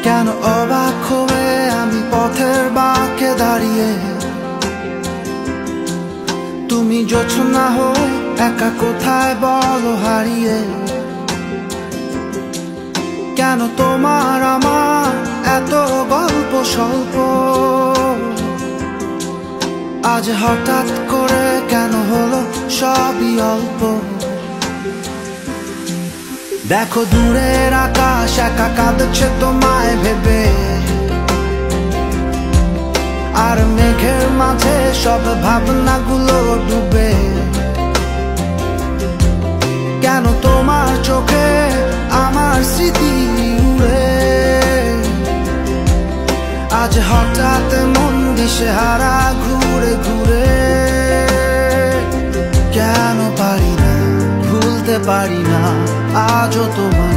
কেন অবাক হয়ে আমি পথের বাঁকে দাঁড়িয়ে, তুমি জোছনা হয়ে একা কোথায় বলো হারিয়ে। কেন তোমার আমার এত গল্প স্বল্প, আজ হঠাৎ করে কেন হলো সবই অল্প। দেখো দূরের আকাশ একা কাঁদছে তোমায় ভেবে, আর মেঘের মাঝে সব ভাবনাগুলো ডুবে। কেন তোমার চোখে আমার স্মৃতি উড়ে, আজ হঠাৎ মন দিশেহারা ঘুরে ঘুরে। কেন পারি না, ভুলতে পারি না আজও তোমার